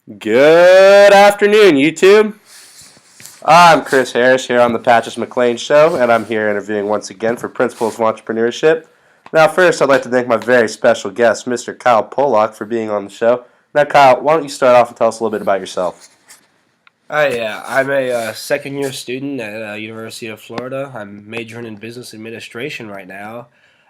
Good afternoon, YouTube. I'm Chris Harris here on the Patches McLean Show, and I'm here interviewing once again for Principles of Entrepreneurship. Now, first, I'd like to thank my very special guest, Mr. Kyle Pollock, for being on the show. Now, Kyle, why don't you start off and tell us a little bit about yourself? I'm a second-year student at University of Florida. I'm majoring in business administration right now.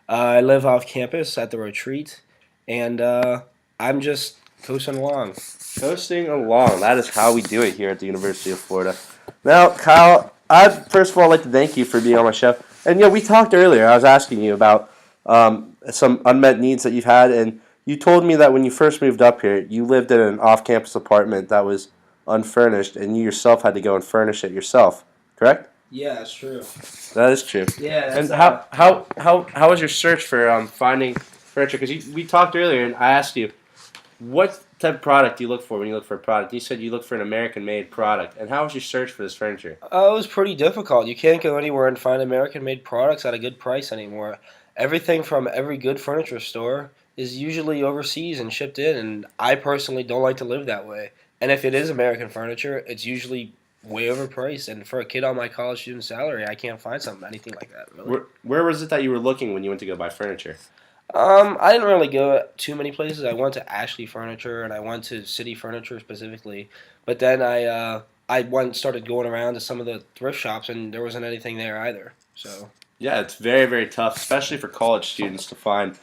I live off campus at the retreat, and I'm just coasting along. Coasting along. That is how we do it here at the University of Florida. Now, Kyle, I'd first of all like to thank you for being on my show. And, we talked earlier. I was asking you about some unmet needs that you've had, and you told me that when you first moved up here, you lived in an off campus apartment that was unfurnished, and you yourself had to go and furnish it yourself, correct? Yeah, that's true. That is true. Yeah, And that's how was your search for finding furniture? Because we talked earlier, and I asked you, what type of product do you look for when you look for a product? You said you look for an American-made product. And how was your search for this furniture? it was pretty difficult. You can't go anywhere and find American-made products at a good price anymore. Everything from every good furniture store is usually overseas and shipped in, and I personally don't like to live that way. And if it is American furniture, it's usually way overpriced. And for a kid on my college student salary, I can't find anything like that, really. Where was it that you were looking when you went to go buy furniture? I didn't really go too many places. I went to Ashley Furniture and I went to City Furniture specifically. But then I went started going around to some of the thrift shops and there wasn't anything there either. So Yeah, it's very, very tough, especially for college students to find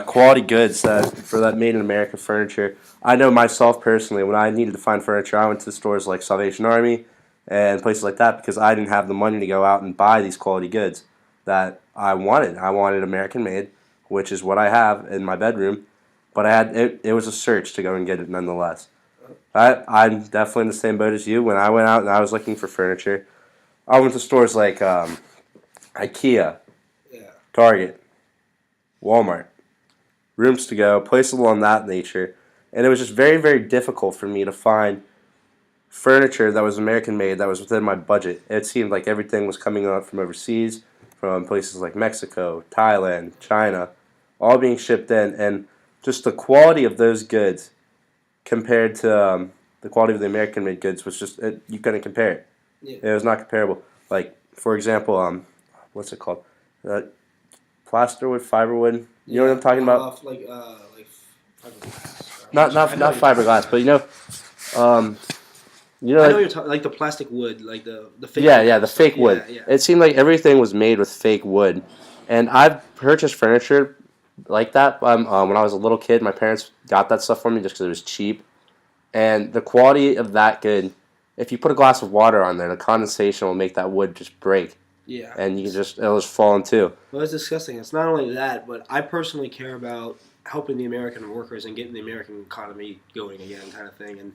quality goods for that made in America furniture. I know myself personally, when I needed to find furniture, I went to stores like Salvation Army and places like that because I didn't have the money to go out and buy these quality goods that I wanted. I wanted American made, which is what I have in my bedroom, but it was a search to go and get it nonetheless. I'm definitely in the same boat as you. When I went out and I was looking for furniture, I went to stores like IKEA, yeah. Target, Walmart, Rooms to Go, places along that nature. And it was just very, very difficult for me to find furniture that was American made that was within my budget. It seemed like everything was coming out from overseas, from places like Mexico, Thailand, China, all being shipped in. And just the quality of those goods compared to the quality of the American made goods was just, you couldn't compare it. Yeah. It was not comparable. Like, for example, what's it called? Uh, Plasterwood, fiberwood. You know what I'm talking about? Like fiberglass. Not fiberglass, but um, I know like, you're talking like the plastic wood, like the fake yeah, wood yeah, and the stuff. fake wood. Yeah, yeah. It seemed like everything was made with fake wood, and I've purchased furniture like that. When I was a little kid, my parents got that stuff for me just because it was cheap, and the quality of that good. If you put a glass of water on there, the condensation will make that wood just break, Yeah. and it'll just fall in two. Well, it's disgusting. It's not only that, but I personally care about helping the American workers and getting the American economy going again, kind of thing. And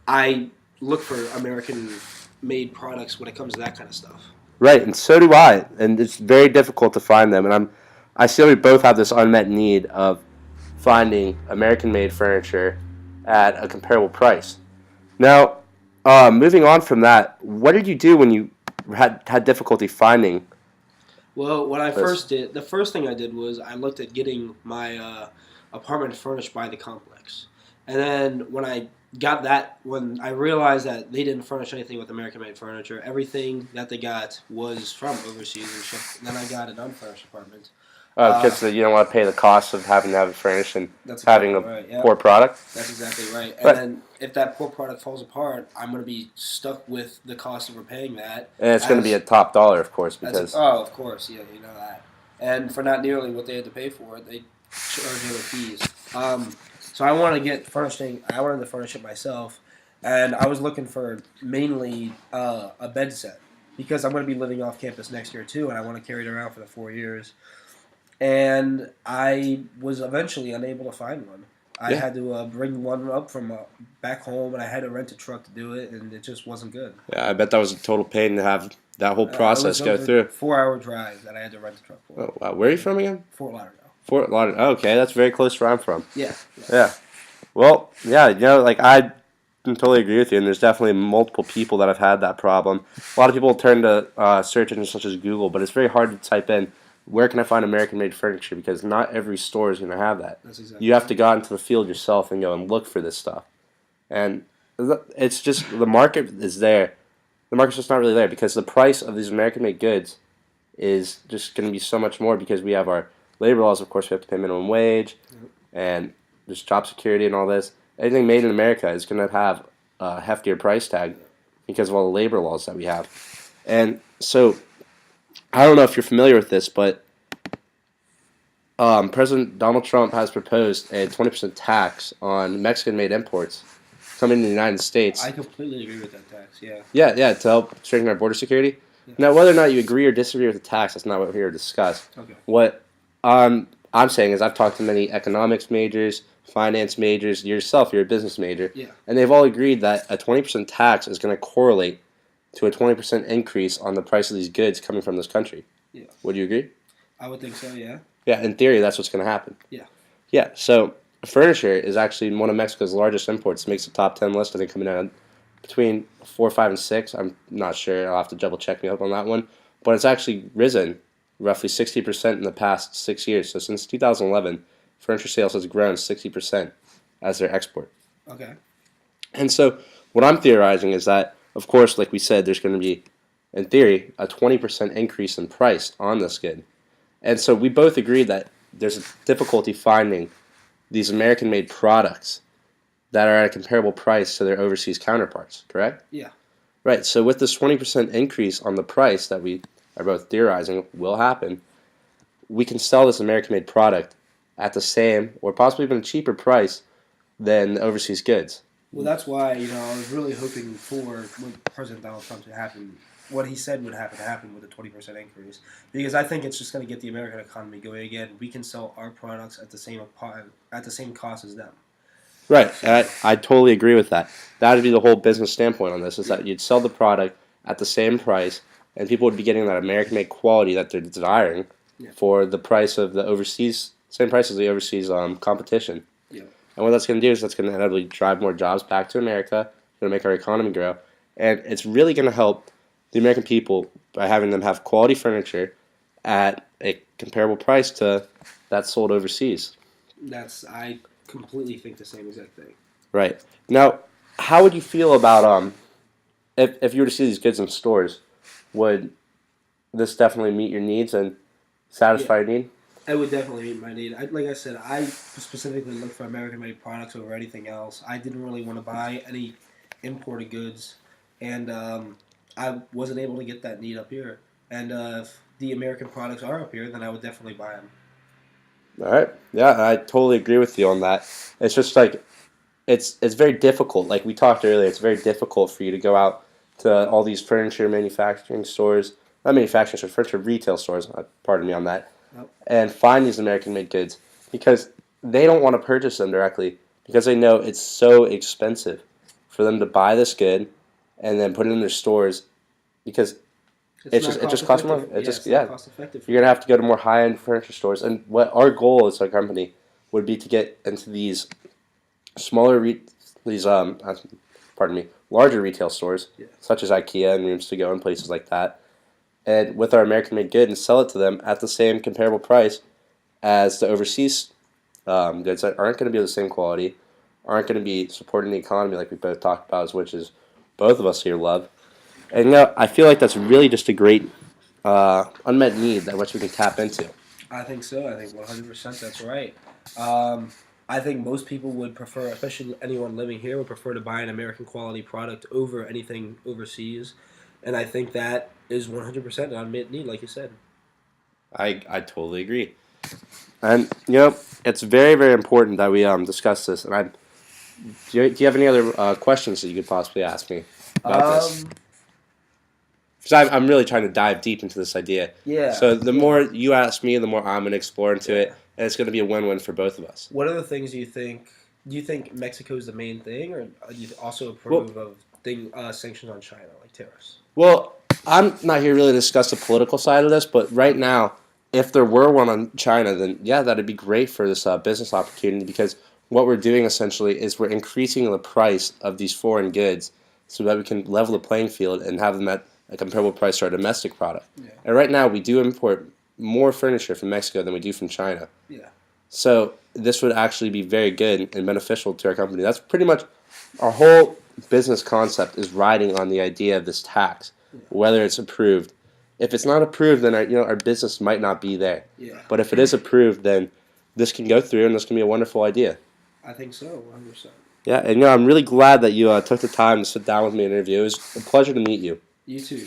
I look for American-made products when it comes to that kind of stuff. Right, and so do I, and it's very difficult to find them. And I see we both have this unmet need of finding American-made furniture at a comparable price. Now, moving on from that, what did you do when you had difficulty finding Well, what I this? first did, the first thing I did was I looked at getting my apartment furnished by the complex. And then when I realized that they didn't furnish anything with American-made furniture, everything that they got was from overseas and shipped. And then I got an unfurnished apartment. Because you don't want to pay the cost of having to have it furnished and That's having exactly a right. Yeah, poor product. that's exactly right. And But then if that poor product falls apart, I'm going to be stuck with the cost of repaying that. and it's going to be a top dollar, of course, because Oh, of course, yeah, you know that. And for not nearly what they had to pay for it, they charge other fees. So I wanted to get furnishing. I wanted to furnish it myself, and I was looking for mainly a bed set because I'm going to be living off campus next year too, and I want to carry it around for the 4 years. And I was eventually unable to find one. I yeah, had to bring one up from back home, and I had to rent a truck to do it, and it just wasn't good. yeah, I bet that was a total pain to have that whole It process was go over through. 4 hour drive that I had to rent a truck for. Oh, wow. Where are you from again? Fort Lauderdale. Fort Lauderdale. Oh, okay, that's very close to where I'm from. Yeah. Yeah. Well, yeah, like I totally agree with you, and there's definitely multiple people that have had that problem. A lot of people turn to search engines such as Google, but it's very hard to type in where can I find American-made furniture because not every store is going to have that. That's exactly You have right. to go out into the field yourself and go and look for this stuff. And it's just the market is there. The market's just not really there because the price of these American-made goods is just going to be so much more because we have our labor laws. Of course, we have to pay minimum wage and just job security and all this. Anything made in America is going to have a heftier price tag because of all the labor laws that we have. And so, I don't know if you're familiar with this, but President Donald Trump has proposed a 20% tax on Mexican-made imports coming to the United States. I completely agree with that tax. Yeah. Yeah, to help strengthen our border security. Yeah. Now, whether or not you agree or disagree with the tax, that's not what we're here to discuss. Okay. What I'm saying is I've talked to many economics majors, finance majors, yourself, you're a business major, Yeah. and they've all agreed that a 20% tax is going to correlate to a 20% increase on the price of these goods coming from this country. Yeah. Would you agree? I would think so. Yeah. Yeah, in theory, that's what's going to happen. Yeah. Yeah, so furniture is actually one of Mexico's largest imports. It makes the top 10 list. I think coming out between 4, 5, and 6. I'm not sure. I'll have to double check me up on that one. But it's actually risen roughly 60% in the past 6 years. So since 2011, furniture sales has grown 60% as their export. Okay. And so what I'm theorizing is that, of course, like we said, there's going to be, in theory, a 20% increase in price on this good. And so we both agree that there's a difficulty finding these American-made products that are at a comparable price to their overseas counterparts, correct? Yeah. Right, so with this 20% increase on the price that we are both theorizing will happen, we can sell this American-made product at the same or possibly even a cheaper price than the overseas goods. Well, that's why I was really hoping for what President Donald Trump to happen, what he said would happen to happen with a 20% increase, because I think it's just going to get the American economy going again. We can sell our products at the same cost as them. Right, I totally agree with that. That would be the whole business standpoint on this, is that you'd sell the product at the same price, and people would be getting that American-made quality that they're desiring for the price of the overseas, same price as the overseas competition. Yeah. And what that's going to do is that's going to inevitably drive more jobs back to America, going to make our economy grow, and it's really going to help the American people by having them have quality furniture at a comparable price to that sold overseas. I completely think the same exact thing. Right. Now, how would you feel about if you were to see these goods in stores, would this definitely meet your needs and satisfy your need? It would definitely meet my need. Like I said, I specifically look for American-made products over anything else. I didn't really want to buy any imported goods, and I wasn't able to get that need up here. And if the American products are up here, then I would definitely buy them. All right. Yeah, I totally agree with you on that. It's just like it's very difficult. Like we talked earlier, it's very difficult for you to go out to all these furniture manufacturing stores, not manufacturing stores, furniture retail stores. Pardon me on that. Nope. And find these American-made goods because they don't want to purchase them directly because they know it's so expensive for them to buy this good and then put it in their stores because it just costs more. Cost effective. You're gonna have to go to more high-end furniture stores. And what our goal as a company would be to get into these larger retail stores such as IKEA and Rooms to Go and places like that. And with our American-made good and sell it to them at the same comparable price as the overseas goods that aren't going to be of the same quality, aren't going to be supporting the economy like we both talked about, which is both of us here love. And I feel like that's really just a great unmet need that which we can tap into. I think so. I think 100% that's right. I think most people would prefer, especially anyone living here, would prefer to buy an American quality product over anything overseas. And I think that is 100% an unmet need, like you said. I totally agree. And, it's very, very important that we discuss this. And do you have any other questions that you could possibly ask me about this? Because I'm really trying to dive deep into this idea. Yeah. So the more you ask me, the more I'm going to explore into it. And it's going to be a win-win for both of us. What other things do you think? Do you think Mexico is the main thing, or do you also approve of sanctions on China, like tariffs? Well, I'm not here really to discuss the political side of this, but right now, if there were one on China, then yeah, that'd be great for this business opportunity because what we're doing essentially is we're increasing the price of these foreign goods so that we can level the playing field and have them at a comparable price to our domestic product. Yeah. And right now, we do import more furniture from Mexico than we do from China. Yeah. So this would actually be very good and beneficial to our company. That's pretty much our whole business concept is riding on the idea of this tax, whether it's approved. If it's not approved, then our business might not be there. Yeah. But if it is approved, then this can go through, and this can be a wonderful idea. I think so, 100%. Yeah, and I'm really glad that you took the time to sit down with me and interview. It was a pleasure to meet you. You too.